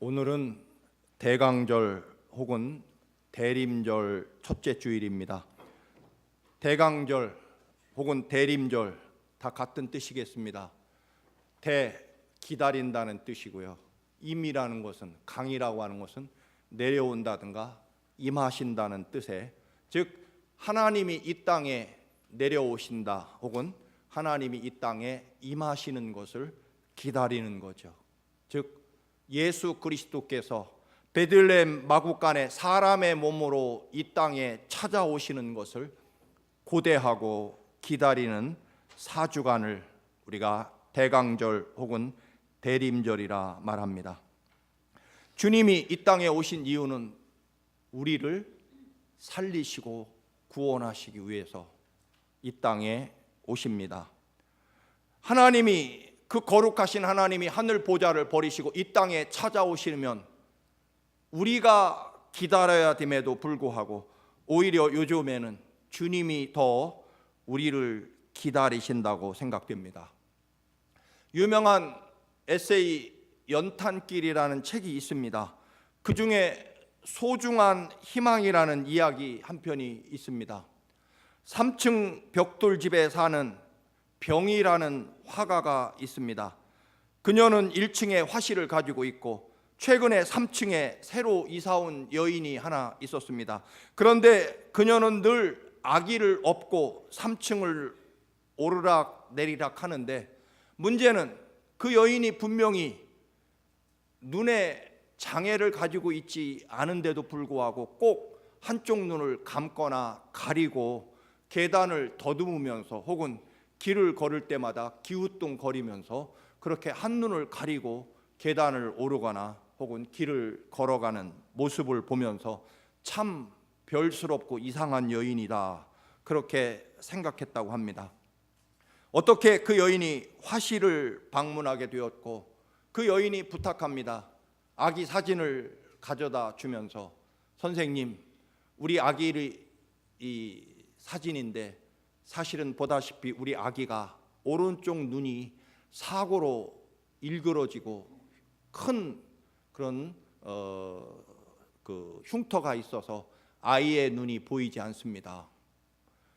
오늘은 대강절 혹은 대림절 첫째 주일입니다. 대강절 혹은 대림절 다 같은 뜻이겠습니다. 대, 기다린다는 뜻이고요. 임이라는 것은, 강이라고 하는 것은 내려온다든가 임하신다는 뜻에, 즉 하나님이 이 땅에 내려오신다 혹은 하나님이 이 땅에 임하시는 것을 기다리는 거죠. 즉 예수 그리스도께서 베들레헴 마구간에 사람의 몸으로 이 땅에 찾아오시는 것을 고대하고 기다리는 사주간을 우리가 대강절 혹은 대림절이라 말합니다. 주님이 이 땅에 오신 이유는 우리를 살리시고 구원하시기 위해서 이 땅에 오십니다. 하나님이, 그 거룩하신 하나님이 하늘 보좌를 버리시고 이 땅에 찾아오시면 우리가 기다려야 됨에도 불구하고 오히려 요즘에는 주님이 더 우리를 기다리신다고 생각됩니다. 유명한 에세이 연탄길이라는 책이 있습니다. 그 중에 소중한 희망이라는 이야기 한 편이 있습니다. 3층 벽돌집에 사는 병이라는 화가가 있습니다. 그녀는 1층에 화실을 가지고 있고 최근에 3층에 새로 이사온 여인이 하나 있었습니다. 그런데 그녀는 늘 아기를 업고 3층을 오르락 내리락 하는데, 문제는 그 여인이 분명히 눈에 장애를 가지고 있지 않은데도 불구하고 꼭 한쪽 눈을 감거나 가리고 계단을 더듬으면서 혹은 길을 걸을 때마다 기우뚱거리면서 그렇게 한눈을 가리고 계단을 오르거나 혹은 길을 걸어가는 모습을 보면서 참 별스럽고 이상한 여인이다, 그렇게 생각했다고 합니다. 어떻게 그 여인이 화실을 방문하게 되었고 그 여인이 부탁합니다. 아기 사진을 가져다 주면서, 선생님, 우리 아기의 이 사진인데 사실은 보다시피 우리 아기가 오른쪽 눈이 사고로 일그러지고 큰 그런 그 흉터가 있어서 아이의 눈이 보이지 않습니다.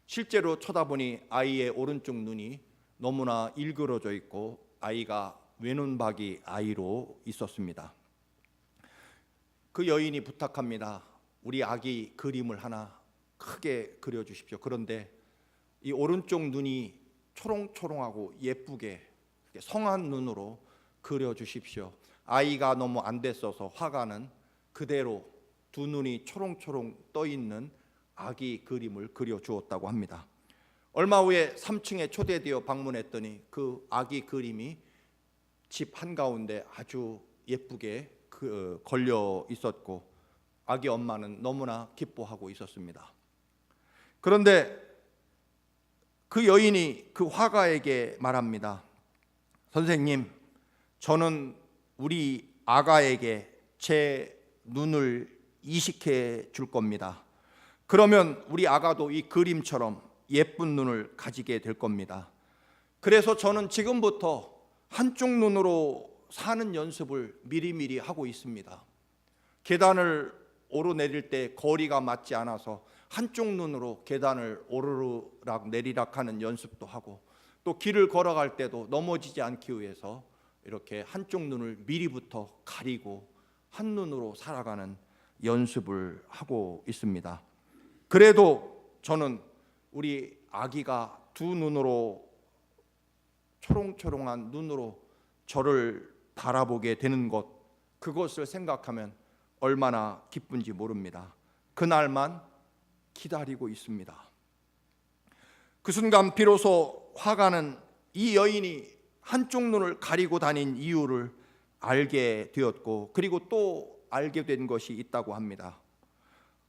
실제로 쳐다보니 아이의 오른쪽 눈이 너무나 일그러져 있고 아이가 외눈박이 아이로 있었습니다. 그 여인이 부탁합니다. 우리 아기 그림을 하나 크게 그려주십시오. 그런데 이 오른쪽 눈이 초롱초롱하고 예쁘게 성한 눈으로 그려주십시오. 아이가 너무 안 됐어서 화가는 그대로 두 눈이 초롱초롱 떠있는 아기 그림을 그려주었다고 합니다. 얼마 후에 3층에 초대되어 방문했더니 그 아기 그림이 집 한가운데 아주 예쁘게 걸려 있었고 아기 엄마는 너무나 기뻐하고 있었습니다. 그런데 그 여인이 그 화가에게 말합니다. 선생님, 저는 우리 아가에게 제 눈을 이식해 줄 겁니다. 그러면 우리 아가도 이 그림처럼 예쁜 눈을 가지게 될 겁니다. 그래서 저는 지금부터 한쪽 눈으로 사는 연습을 미리미리 하고 있습니다. 계단을 오르내릴 때 거리가 맞지 않아서 한쪽 눈으로 계단을 오르락 내리락 하는 연습도 하고, 또 길을 걸어갈 때도 넘어지지 않기 위해서 이렇게 한쪽 눈을 미리부터 가리고 한눈으로 살아가는 연습을 하고 있습니다. 그래도 저는 우리 아기가 두 눈으로, 초롱초롱한 눈으로 저를 바라보게 되는 것, 그것을 생각하면 얼마나 기쁜지 모릅니다. 그날만 기다리고 있습니다. 그 순간 비로소 화가는 이 여인이 한쪽 눈을 가리고 다닌 이유를 알게 되었고, 그리고 또 알게 된 것이 있다고 합니다.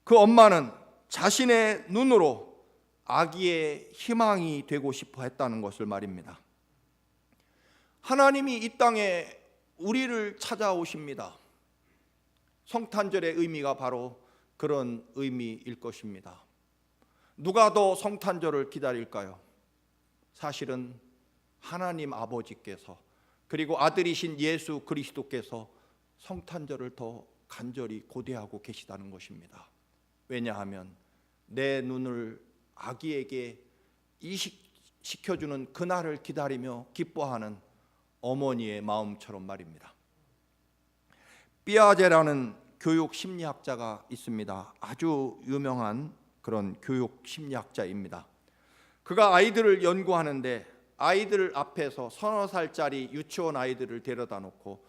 그 엄마는 자신의 눈으로 아기의 희망이 되고 싶어 했다는 것을 말입니다. 하나님이 이 땅에 우리를 찾아오십니다. 성탄절의 의미가 바로 그런 의미일 것입니다. 누가 더 성탄절을 기다릴까요? 사실은 하나님 아버지께서, 그리고 아들이신 예수 그리스도께서 성탄절을 더 간절히 고대하고 계시다는 것입니다. 왜냐하면 내 눈을 아기에게 이식시켜주는 그날을 기다리며 기뻐하는 어머니의 마음처럼 말입니다. 삐아제라는 교육 심리학자가 있습니다. 아주 유명한 그런 교육 심리학자입니다. 그가 아이들을 연구하는데 아이들 앞에서 서너 살짜리 유치원 아이들을 데려다 놓고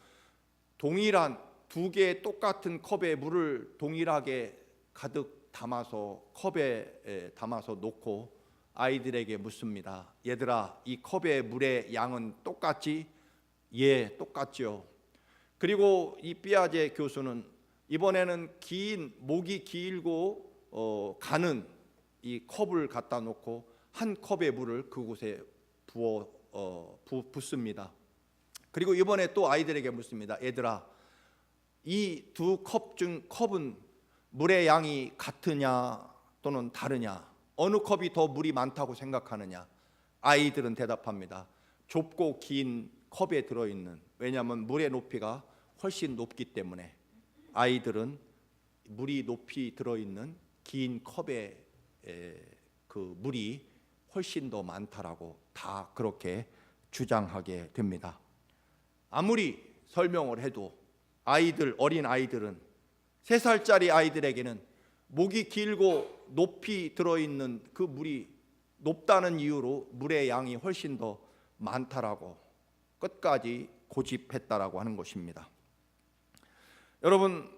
동일한 두 개의 똑같은 컵에 물을 동일하게 가득 담아서 컵에 담아서 놓고 아이들에게 묻습니다. 얘들아, 이 컵의 물의 양은 똑같지? 예, 똑같죠. 그리고 이 삐아제 교수는 이번에는 목이 길고 가는 이 컵을 갖다 놓고 한 컵의 물을 그곳에 붓습니다. 그리고 이번에 또 아이들에게 묻습니다. 얘들아, 이 두 컵은 물의 양이 같으냐 또는 다르냐? 어느 컵이 더 물이 많다고 생각하느냐? 아이들은 대답합니다. 좁고 긴 컵에 들어있는, 왜냐하면 물의 높이가 훨씬 높기 때문에 아이들은 물이 높이 들어있는 긴 컵에 그 물이 훨씬 더 많다라고 다 그렇게 주장하게 됩니다. 아무리 설명을 해도 어린 아이들은 3살짜리 아이들에게는 목이 길고 높이 들어있는 그 물이 높다는 이유로 물의 양이 훨씬 더 많다라고 끝까지 고집했다라고 하는 것입니다. 여러분,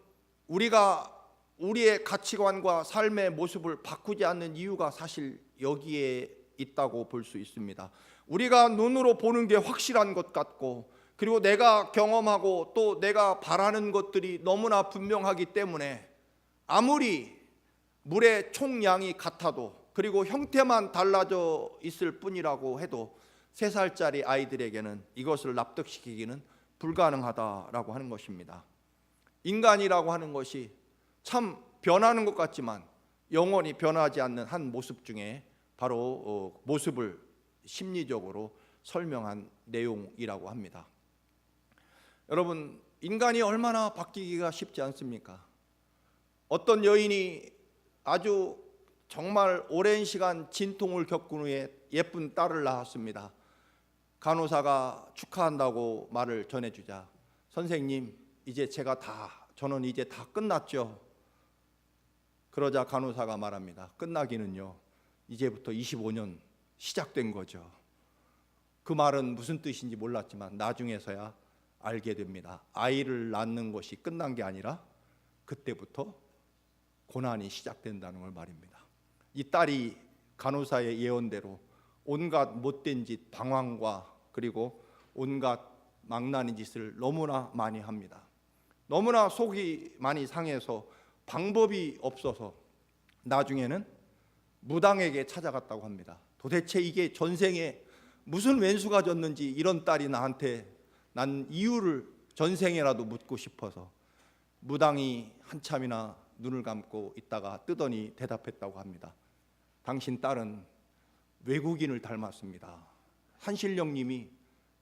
우리가 우리의 가치관과 삶의 모습을 바꾸지 않는 이유가 사실 여기에 있다고 볼 수 있습니다. 우리가 눈으로 보는 게 확실한 것 같고, 그리고 내가 경험하고 또 내가 바라는 것들이 너무나 분명하기 때문에 아무리 물의 총량이 같아도, 그리고 형태만 달라져 있을 뿐이라고 해도 3살짜리 아이들에게는 이것을 납득시키기는 불가능하다라고 하는 것입니다. 인간이라고 하는 것이 참 변하는 것 같지만 영원히 변하지 않는 한 모습 중에 바로 모습을 심리적으로 설명한 내용이라고 합니다. 여러분, 인간이 얼마나 바뀌기가 쉽지 않습니까? 어떤 여인이 아주 정말 오랜 시간 진통을 겪은 후에 예쁜 딸을 낳았습니다. 간호사가 축하한다고 말을 전해주자, 선생님, 저는 이제 다 끝났죠. 그러자 간호사가 말합니다. 끝나기는요, 이제부터 25년 시작된 거죠. 그 말은 무슨 뜻인지 몰랐지만 나중에서야 알게 됩니다. 아이를 낳는 것이 끝난 게 아니라 그때부터 고난이 시작된다는 걸 말입니다. 이 딸이 간호사의 예언대로 온갖 못된 짓, 방황과 그리고 온갖 망나니 짓을 너무나 많이 합니다. 너무나 속이 많이 상해서 방법이 없어서 나중에는 무당에게 찾아갔다고 합니다. 도대체 이게 전생에 무슨 왼수가 졌는지 이런 딸이 나한테 난 이유를 전생에라도 묻고 싶어서 무당이 한참이나 눈을 감고 있다가 뜨더니 대답했다고 합니다. 당신 딸은 외국인을 닮았습니다. 산신령님이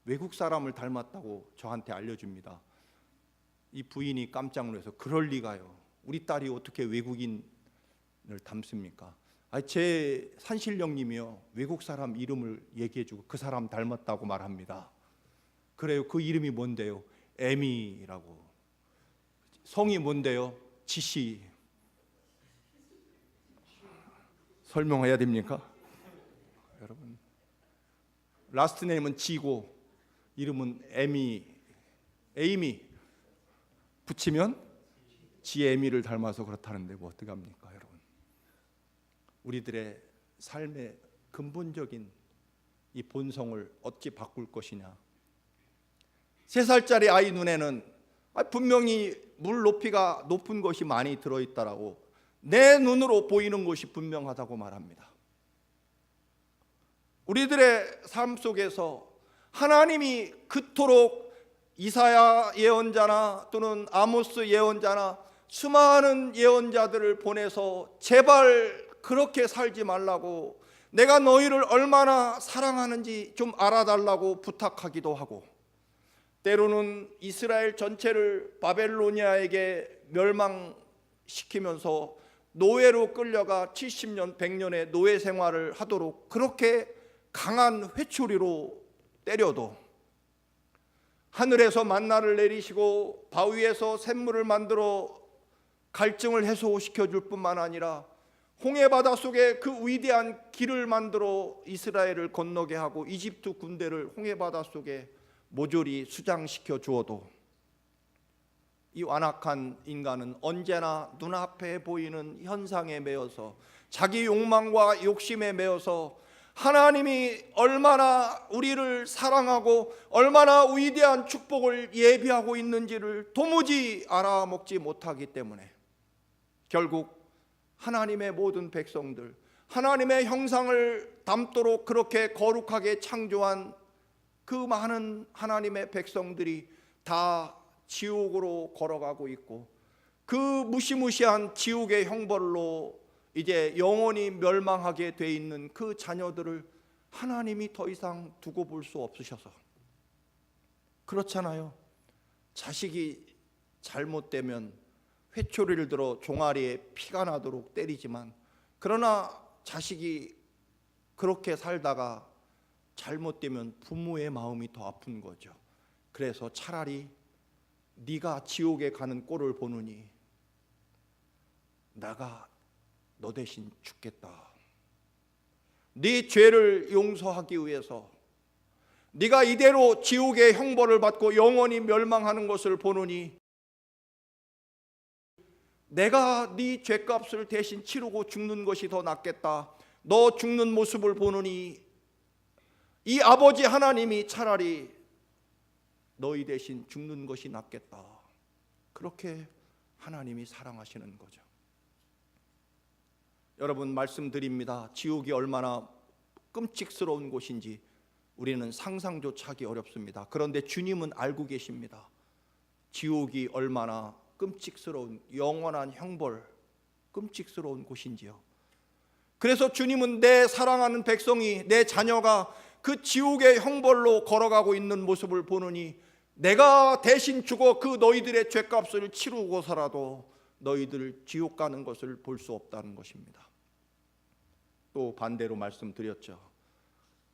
외국 사람을 닮았다고 저한테 알려줍니다. 이 부인이 깜짝 놀라서 그럴 리가요. 우리 딸이 어떻게 외국인을 닮습니까? 제 산신령님이요, 외국 사람 이름을 얘기해주고 그 사람 닮았다고 말합니다. 그래요. 그 이름이 뭔데요? 에미라고. 성이 뭔데요? 지시. 설명해야 됩니까? 여러분, 라스트 네임은 지고 이름은 에이미 붙이면 지에미를 닮아서 그렇다는데 뭐 어떡합니까, 여러분? 우리들의 삶의 근본적인 이 본성을 어찌 바꿀 것이냐? 3살짜리 아이 눈에는 분명히 물 높이가 높은 것이 많이 들어있다라고 내 눈으로 보이는 것이 분명하다고 말합니다. 우리들의 삶 속에서 하나님이 그토록 이사야 예언자나 또는 아모스 예언자나 수많은 예언자들을 보내서 제발 그렇게 살지 말라고, 내가 너희를 얼마나 사랑하는지 좀 알아달라고 부탁하기도 하고, 때로는 이스라엘 전체를 바벨로니아에게 멸망시키면서 노예로 끌려가 70년, 100년의 노예 생활을 하도록 그렇게 강한 회초리로 때려도 하늘에서 만나를 내리시고 바위에서 샘물을 만들어 갈증을 해소시켜 줄 뿐만 아니라 홍해바다 속에 그 위대한 길을 만들어 이스라엘을 건너게 하고 이집트 군대를 홍해바다 속에 모조리 수장시켜 주어도 이 완악한 인간은 언제나 눈앞에 보이는 현상에 매여서 자기 욕망과 욕심에 매여서 하나님이 얼마나 우리를 사랑하고 얼마나 위대한 축복을 예비하고 있는지를 도무지 알아먹지 못하기 때문에 결국 하나님의 모든 백성들, 하나님의 형상을 담도록 그렇게 거룩하게 창조한 그 많은 하나님의 백성들이 다 지옥으로 걸어가고 있고 그 무시무시한 지옥의 형벌로 이제 영원히 멸망하게 돼 있는 그 자녀들을 하나님이 더 이상 두고 볼 수 없으셔서 그렇잖아요. 자식이 잘못되면 회초리를 들어 종아리에 피가 나도록 때리지만 그러나 자식이 그렇게 살다가 잘못되면 부모의 마음이 더 아픈 거죠. 그래서 차라리 네가 지옥에 가는 꼴을 보느니 내가 너 대신 죽겠다. 네 죄를 용서하기 위해서 네가 이대로 지옥의 형벌을 받고 영원히 멸망하는 것을 보느니 내가 네 죄값을 대신 치르고 죽는 것이 더 낫겠다. 너 죽는 모습을 보느니 이 아버지 하나님이 차라리 너희 대신 죽는 것이 낫겠다. 그렇게 하나님이 사랑하시는 거죠. 여러분 말씀드립니다. 지옥이 얼마나 끔찍스러운 곳인지 우리는 상상조차 하기 어렵습니다. 그런데 주님은 알고 계십니다. 지옥이 얼마나 끔찍스러운 영원한 형벌, 끔찍스러운 곳인지요. 그래서 주님은 내 사랑하는 백성이, 내 자녀가 그 지옥의 형벌로 걸어가고 있는 모습을 보느니 내가 대신 죽어 그 너희들의 죄값을 치르고서라도 너희들 지옥 가는 것을 볼 수 없다는 것입니다. 또 반대로 말씀드렸죠.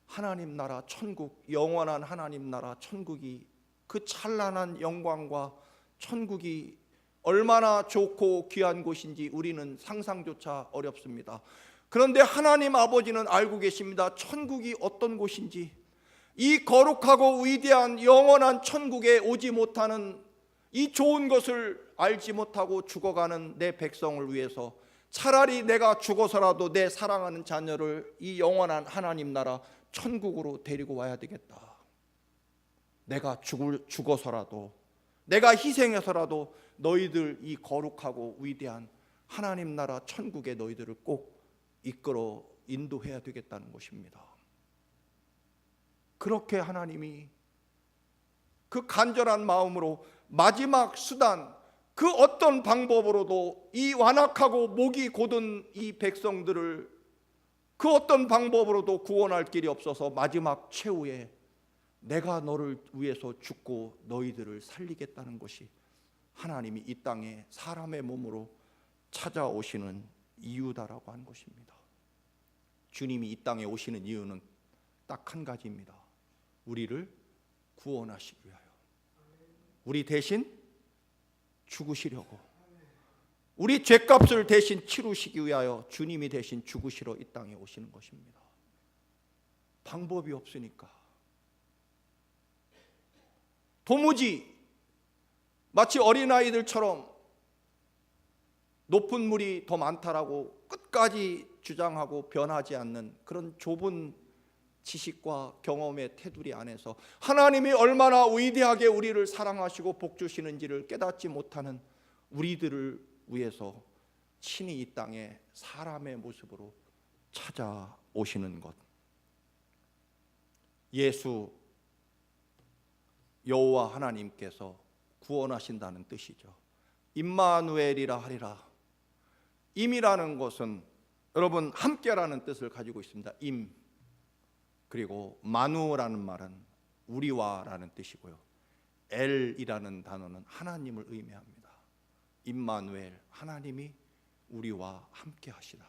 하나님 나라 천국, 영원한 하나님 나라 천국이 그 찬란한 영광과 천국이 얼마나 좋고 귀한 곳인지 우리는 상상조차 어렵습니다. 그런데 하나님 아버지는 알고 계십니다. 천국이 어떤 곳인지. 이 거룩하고 위대한 영원한 천국에 오지 못하는 이 좋은 것을 알지 못하고 죽어가는 내 백성을 위해서 차라리 내가 죽어서라도 내 사랑하는 자녀를 이 영원한 하나님 나라 천국으로 데리고 와야 되겠다. 내가 죽어서라도, 내가 희생해서라도 너희들 이 거룩하고 위대한 하나님 나라 천국에 너희들을 꼭 이끌어 인도해야 되겠다는 것입니다. 그렇게 하나님이 그 간절한 마음으로 마지막 수단, 그 어떤 방법으로도 이 완악하고 목이 곧은 이 백성들을 그 어떤 방법으로도 구원할 길이 없어서 마지막 최후에 내가 너를 위해서 죽고 너희들을 살리겠다는 것이 하나님이 이 땅에 사람의 몸으로 찾아오시는 이유다라고 하는 것입니다. 주님이 이 땅에 오시는 이유는 딱 한 가지입니다. 우리를 구원하시기 위하여, 우리 대신 죽으시려고, 우리 죄값을 대신 치르시기 위하여 주님이 대신 죽으시러 이 땅에 오시는 것입니다. 방법이 없으니까 도무지 마치 어린아이들처럼 높은 물이 더 많다라고 끝까지 주장하고 변하지 않는 그런 좁은 지식과 경험의 테두리 안에서 하나님이 얼마나 위대하게 우리를 사랑하시고 복주시는지를 깨닫지 못하는 우리들을 위해서 친히 이 땅에 사람의 모습으로 찾아오시는 것, 예수 여호와 하나님께서 구원하신다는 뜻이죠. 임마누엘이라 하리라. 임이라는 것은 여러분 함께라는 뜻을 가지고 있습니다. 임, 그리고 마누라는 말은 우리와라는 뜻이고요. 엘이라는 단어는 하나님을 의미합니다. 임마누엘, 하나님이 우리와 함께 하시다.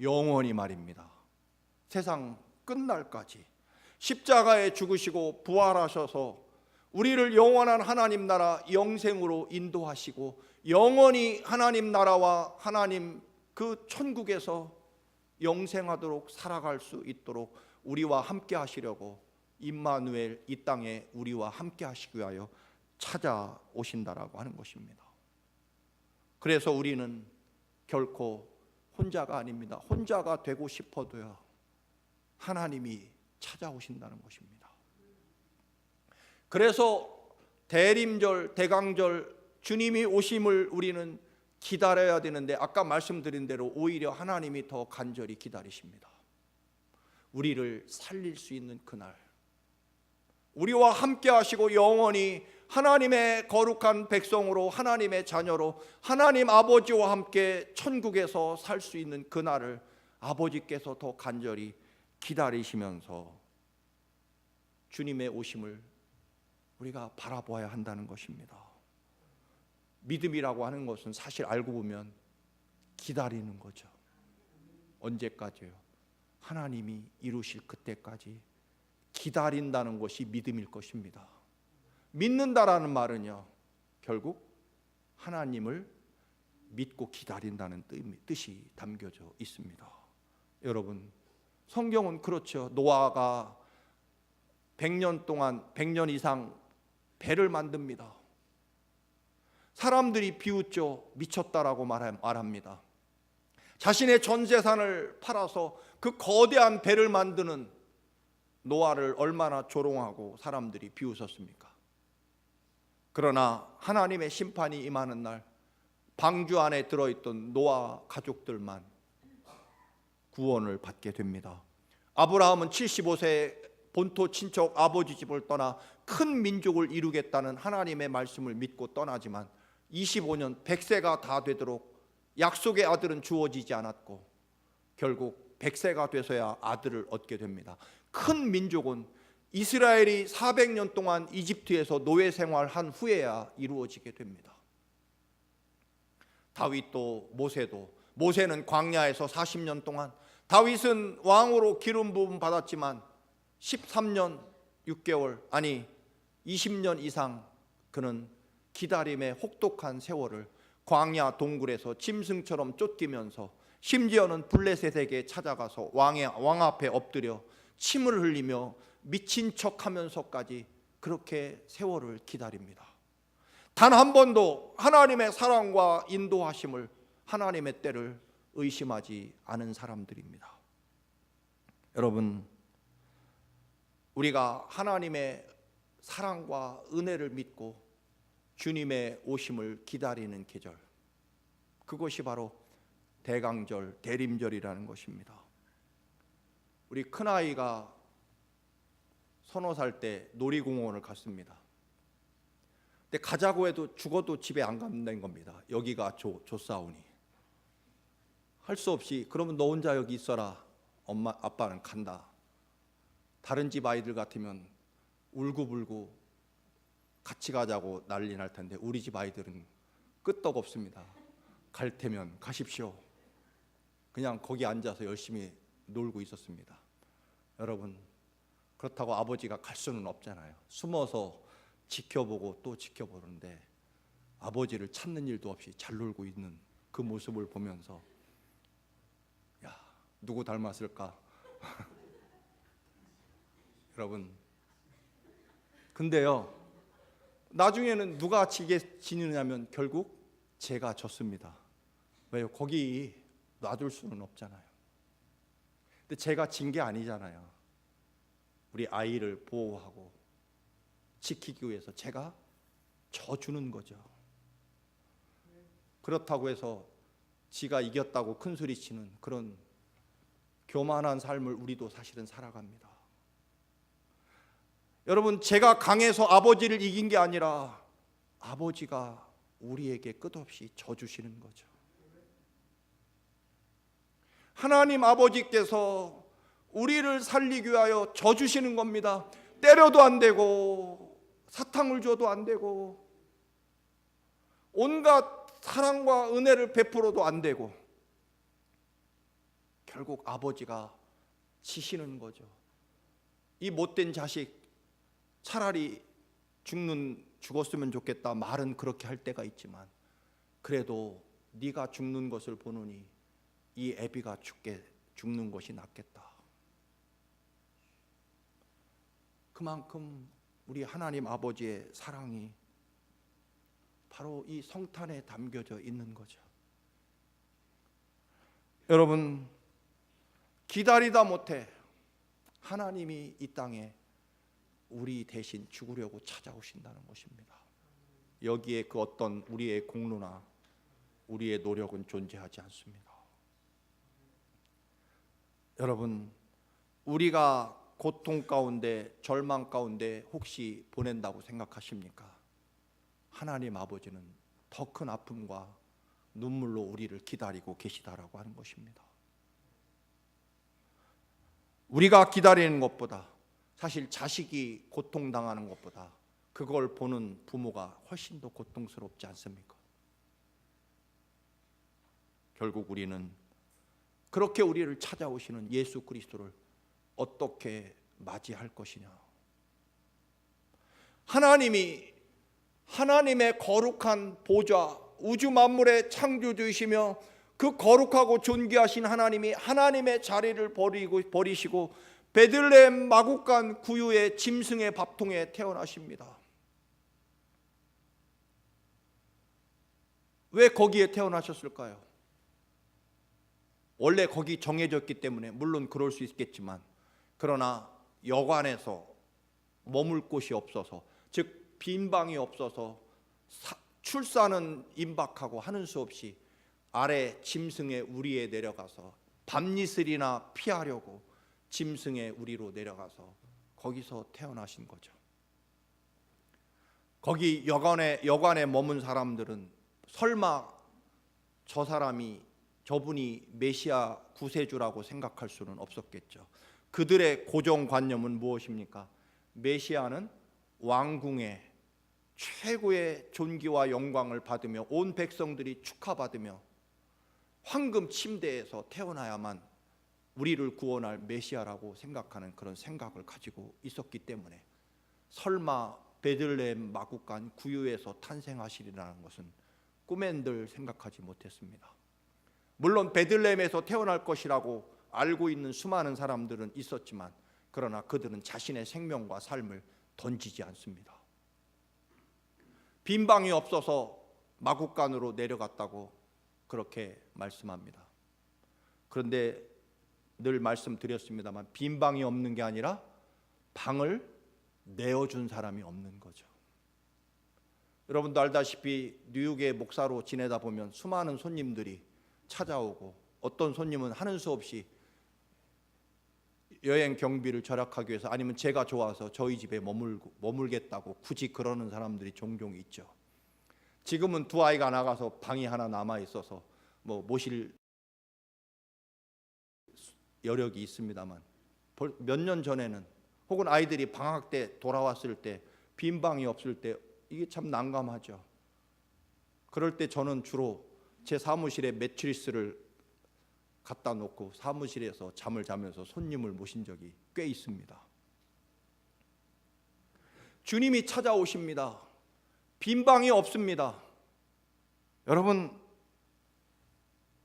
영원히 말입니다. 세상 끝날까지 십자가에 죽으시고 부활하셔서 우리를 영원한 하나님 나라 영생으로 인도하시고 영원히 하나님 나라와 하나님 그 천국에서 영생하도록 살아갈 수 있도록 우리와 함께 하시려고 임마누엘 이 땅에 우리와 함께 하시기 위하여 찾아오신다라고 하는 것입니다. 그래서 우리는 결코 혼자가 아닙니다. 혼자가 되고 싶어도요, 하나님이 찾아오신다는 것입니다. 그래서 대림절, 대강절 주님이 오심을 우리는 기다려야 되는데, 아까 말씀드린 대로 오히려 하나님이 더 간절히 기다리십니다. 우리를 살릴 수 있는 그날, 우리와 함께 하시고 영원히 하나님의 거룩한 백성으로, 하나님의 자녀로, 하나님 아버지와 함께 천국에서 살 수 있는 그날을 아버지께서 더 간절히 기다리시면서 주님의 오심을 우리가 바라보아야 한다는 것입니다. 믿음이라고 하는 것은 사실 알고 보면 기다리는 거죠. 언제까지요? 하나님이 이루실 그때까지 기다린다는 것이 믿음일 것입니다. 믿는다라는 말은요, 결국 하나님을 믿고 기다린다는 뜻이 담겨져 있습니다. 여러분, 성경은 그렇죠. 노아가 100년 동안, 100년 이상 배를 만듭니다. 사람들이 비웃죠. 미쳤다라고 말합니다. 자신의 전 재산을 팔아서 그 거대한 배를 만드는 노아를 얼마나 조롱하고 사람들이 비웃었습니까? 그러나 하나님의 심판이 임하는 날, 방주 안에 들어있던 노아 가족들만 구원을 받게 됩니다. 아브라함은 75세 본토 친척 아버지 집을 떠나 큰 민족을 이루겠다는 하나님의 말씀을 믿고 떠나지만 25년 100세가 다 되도록 약속의 아들은 주어지지 않았고 결국 100세가 돼서야 아들을 얻게 됩니다. 큰 민족은 이스라엘이 400년 동안 이집트에서 노예 생활한 후에야 이루어지게 됩니다. 다윗도 모세는 광야에서 40년 동안, 다윗은 왕으로 기름 부음 받았지만 13년 6개월, 아니 20년 이상 그는 기다림의 혹독한 세월을 광야 동굴에서 짐승처럼 쫓기면서, 심지어는 블레셋에게 찾아가서 왕 앞에 엎드려 침을 흘리며 미친 척하면서까지 그렇게 세월을 기다립니다. 단 한 번도 하나님의 사랑과 인도하심을, 하나님의 때를 의심하지 않은 사람들입니다. 여러분, 우리가 하나님의 사랑과 은혜를 믿고 주님의 오심을 기다리는 계절, 그것이 바로 대강절, 대림절이라는 것입니다. 우리 큰아이가 3살 때 놀이공원을 갔습니다. 근데 가자고 해도 죽어도 집에 안 간다는 겁니다. 여기가 조사오니 할 수 없이, 그러면 너 혼자 여기 있어라, 엄마 아빠는 간다. 다른 집 아이들 같으면 울고불고 같이 가자고 난리 날 텐데 우리 집 아이들은 끄떡 없습니다. 갈 테면 가십시오. 그냥 거기 앉아서 열심히 놀고 있었습니다. 여러분, 그렇다고 아버지가 갈 수는 없잖아요. 숨어서 지켜보고 또 지켜보는데 아버지를 찾는 일도 없이 잘 놀고 있는 그 모습을 보면서, 야, 누구 닮았을까? 여러분, 근데요, 나중에는 누가 지느냐면 결국 제가 졌습니다. 왜요? 거기 놔둘 수는 없잖아요. 근데 제가 진 게 아니잖아요. 우리 아이를 보호하고 지키기 위해서 제가 져주는 거죠. 그렇다고 해서 지가 이겼다고 큰소리치는 그런 교만한 삶을 우리도 사실은 살아갑니다. 여러분, 제가 강해서 아버지를 이긴 게 아니라 아버지가 우리에게 끝없이 져주시는 거죠. 하나님 아버지께서 우리를 살리기 위하여 져주시는 겁니다. 때려도 안 되고 사탕을 줘도 안 되고 온갖 사랑과 은혜를 베풀어도 안 되고 결국 아버지가 치시는 거죠. 이 못된 자식 차라리 죽었으면 좋겠다 말은 그렇게 할 때가 있지만 그래도 네가 죽는 것을 보느니 이 애비가 죽는 것이 낫겠다. 그만큼 우리 하나님 아버지의 사랑이 바로 이 성탄에 담겨져 있는 거죠. 여러분, 기다리다 못해 하나님이 이 땅에 우리 대신 죽으려고 찾아오신다는 것입니다. 여기에 그 어떤 우리의 공로나 우리의 노력은 존재하지 않습니다. 여러분, 우리가 고통 가운데 절망 가운데 혹시 보낸다고 생각하십니까? 하나님 아버지는 더 큰 아픔과 눈물로 우리를 기다리고 계시다라고 하는 것입니다. 우리가 기다리는 것보다 사실 자식이 고통당하는 것보다 그걸 보는 부모가 훨씬 더 고통스럽지 않습니까? 결국 우리는 그렇게 우리를 찾아오시는 예수 그리스도를 어떻게 맞이할 것이냐? 하나님의 거룩한 보좌, 우주 만물의 창조주이시며 그 거룩하고 존귀하신 하나님이 하나님의 자리를 버리시고 베들레헴 마구간 구유의 짐승의 밥통에 태어나십니다. 왜 거기에 태어나셨을까요? 원래 거기 정해졌기 때문에 물론 그럴 수 있겠지만 그러나 여관에서 머물 곳이 없어서 즉 빈방이 없어서 출산은 임박하고 하는 수 없이 아래 짐승의 우리에 내려가서 밤이슬이나 피하려고 짐승의 우리로 내려가서 거기서 태어나신 거죠. 거기 여관에 머문 사람들은 설마 저분이 메시아 구세주라고 생각할 수는 없었겠죠. 그들의 고정관념은 무엇입니까? 메시아는 왕궁의 최고의 존귀와 영광을 받으며 온 백성들이 축하받으며 황금 침대에서 태어나야만 우리를 구원할 메시아라고 생각하는 그런 생각을 가지고 있었기 때문에 설마 베들레헴 마구간 구유에서 탄생하시리라는 것은 꿈엔들 생각하지 못했습니다. 물론 베들레헴에서 태어날 것이라고 알고 있는 수많은 사람들은 있었지만 그러나 그들은 자신의 생명과 삶을 던지지 않습니다. 빈방이 없어서 마구간으로 내려갔다고 그렇게 말씀합니다. 그런데 늘 말씀드렸습니다만 빈방이 없는 게 아니라 방을 내어준 사람이 없는 거죠. 여러분도 알다시피 뉴욕의 목사로 지내다 보면 수많은 손님들이 찾아오고 어떤 손님은 하는 수 없이 여행 경비를 절약하기 위해서 아니면 제가 좋아서 저희 집에 머물겠다고 굳이 그러는 사람들이 종종 있죠. 지금은 두 아이가 나가서 방이 하나 남아 있어서 모실 여력이 있습니다만 몇 년 전에는 혹은 아이들이 방학 때 돌아왔을 때 빈 방이 없을 때 이게 참 난감하죠. 그럴 때 저는 주로 제 사무실에 매트리스를 갖다 놓고 사무실에서 잠을 자면서 손님을 모신 적이 꽤 있습니다. 주님이 찾아오십니다. 빈 방이 없습니다. 여러분,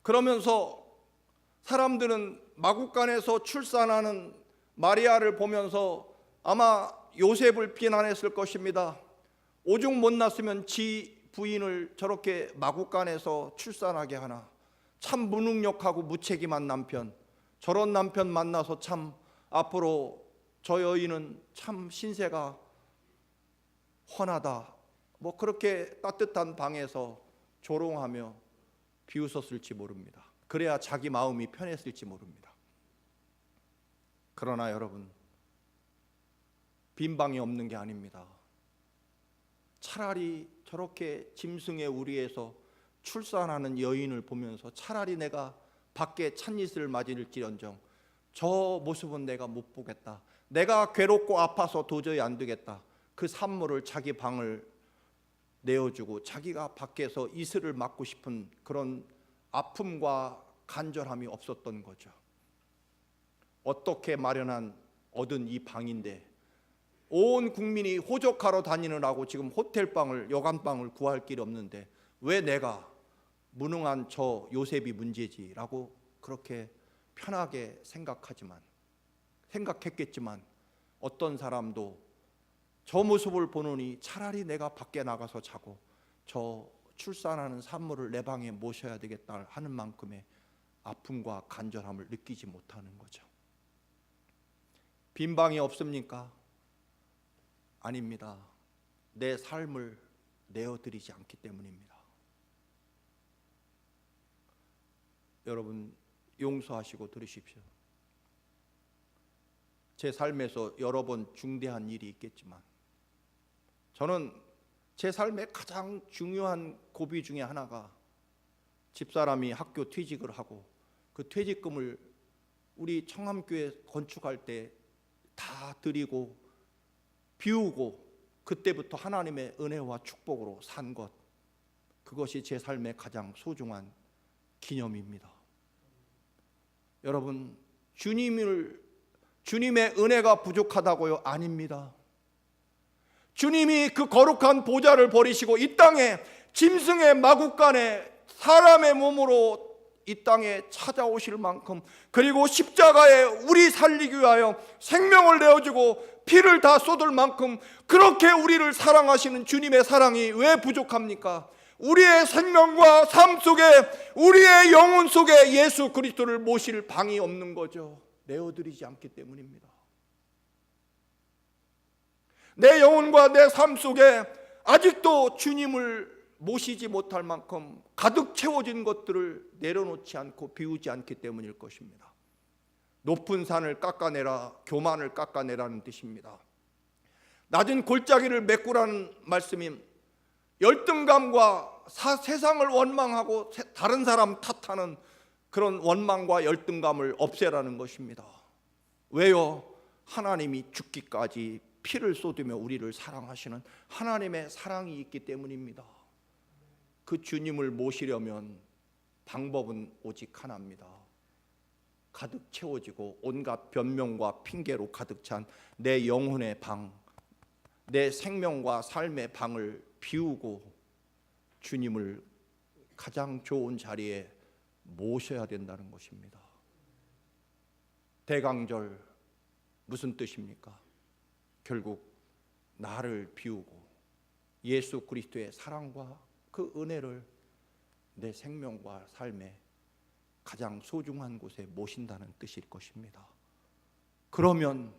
그러면서 사람들은 마구간에서 출산하는 마리아를 보면서 아마 요셉을 비난했을 것입니다. 오죽 못났으면 지 부인을 저렇게 마구간에서 출산하게 하나. 참 무능력하고 무책임한 남편. 저런 남편 만나서 참 앞으로 저 여인은 참 신세가 훤하다. 그렇게 따뜻한 방에서 조롱하며 비웃었을지 모릅니다. 그래야 자기 마음이 편했을지 모릅니다. 그러나 여러분, 빈 방이 없는 게 아닙니다. 차라리 저렇게 짐승의 우리에서 출산하는 여인을 보면서 차라리 내가 밖에 찻잎을 맞을지언정 저 모습은 내가 못 보겠다. 내가 괴롭고 아파서 도저히 안 되겠다. 그 그 산모를 자기 방을 내어주고 자기가 밖에서 이슬을 맞고 싶은 그런 아픔과 간절함이 없었던 거죠. 어떻게 마련한 얻은 이 방인데 온 국민이 호적하러 다니느라고 지금 호텔방을, 여관방을 구할 길이 없는데 왜 내가 무능한 저 요셉이 문제지라고 그렇게 편하게 생각했겠지만 어떤 사람도 저 모습을 보느니 차라리 내가 밖에 나가서 자고 저 출산하는 산모를 내 방에 모셔야 되겠다 하는 만큼의 아픔과 간절함을 느끼지 못하는 거죠. 빈 방이 없습니까? 아닙니다. 내 삶을 내어드리지 않기 때문입니다. 여러분 용서하시고 들으십시오. 제 삶에서 여러 번 중대한 일이 있겠지만 저는 제 삶의 가장 중요한 고비 중에 하나가 집사람이 학교 퇴직을 하고 그 퇴직금을 우리 청암교회 건축할 때 다 드리고 비우고 그때부터 하나님의 은혜와 축복으로 산 것, 그것이 제 삶의 가장 소중한 기념입니다. 여러분, 주님의 은혜가 부족하다고요? 아닙니다. 주님이 그 거룩한 보좌를 버리시고 이 땅에 짐승의 마구간에 사람의 몸으로 이 땅에 찾아오실 만큼, 그리고 십자가에 우리 살리기 위하여 생명을 내어주고 피를 다 쏟을 만큼 그렇게 우리를 사랑하시는 주님의 사랑이 왜 부족합니까? 우리의 생명과 삶 속에, 우리의 영혼 속에 예수 그리스도를 모실 방이 없는 거죠. 내어드리지 않기 때문입니다. 내 영혼과 내 삶 속에 아직도 주님을 모시지 못할 만큼 가득 채워진 것들을 내려놓지 않고 비우지 않기 때문일 것입니다. 높은 산을 깎아내라, 교만을 깎아내라는 뜻입니다. 낮은 골짜기를 메꾸라는 말씀인 열등감과 세상을 원망하고 다른 사람 탓하는 그런 원망과 열등감을 없애라는 것입니다. 왜요? 하나님이 죽기까지 피를 쏟으며 우리를 사랑하시는 하나님의 사랑이 있기 때문입니다. 그 주님을 모시려면 방법은 오직 하나입니다. 가득 채워지고 온갖 변명과 핑계로 가득 찬 내 영혼의 방, 내 생명과 삶의 방을 비우고 주님을 가장 좋은 자리에 모셔야 된다는 것입니다. 대강절 무슨 뜻입니까? 결국 나를 비우고 예수 그리스도의 사랑과 그 은혜를 내 생명과 삶에 가장 소중한 곳에 모신다는 뜻일 것입니다. 그러면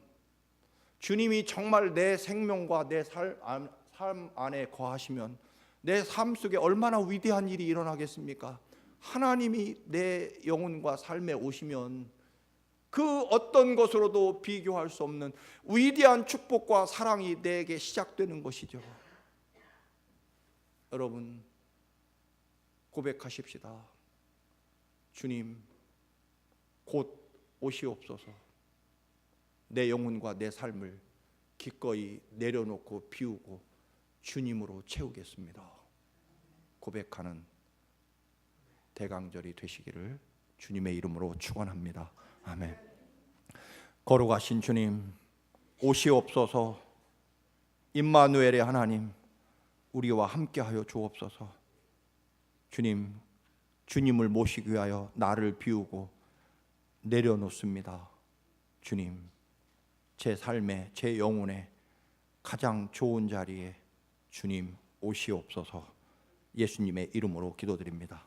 주님이 정말 내 생명과 내 삶 안에 거하시면 내 삶 속에 얼마나 위대한 일이 일어나겠습니까? 하나님이 내 영혼과 삶에 오시면 그 어떤 것으로도 비교할 수 없는 위대한 축복과 사랑이 내게 시작되는 것이죠. 여러분 고백하십시다. 주님, 곧 오시옵소서. 내 영혼과 내 삶을 기꺼이 내려놓고 비우고 주님으로 채우겠습니다. 고백하는 대강절이 되시기를 주님의 이름으로 축원합니다. 아멘. 거룩하신 주님, 오시옵소서. 임마누엘의 하나님, 우리와 함께하여 주옵소서. 주님, 주님을 모시기 위하여 나를 비우고 내려놓습니다. 주님, 제 삶에, 제 영혼에 가장 좋은 자리에 주님 오시옵소서. 예수님의 이름으로 기도드립니다.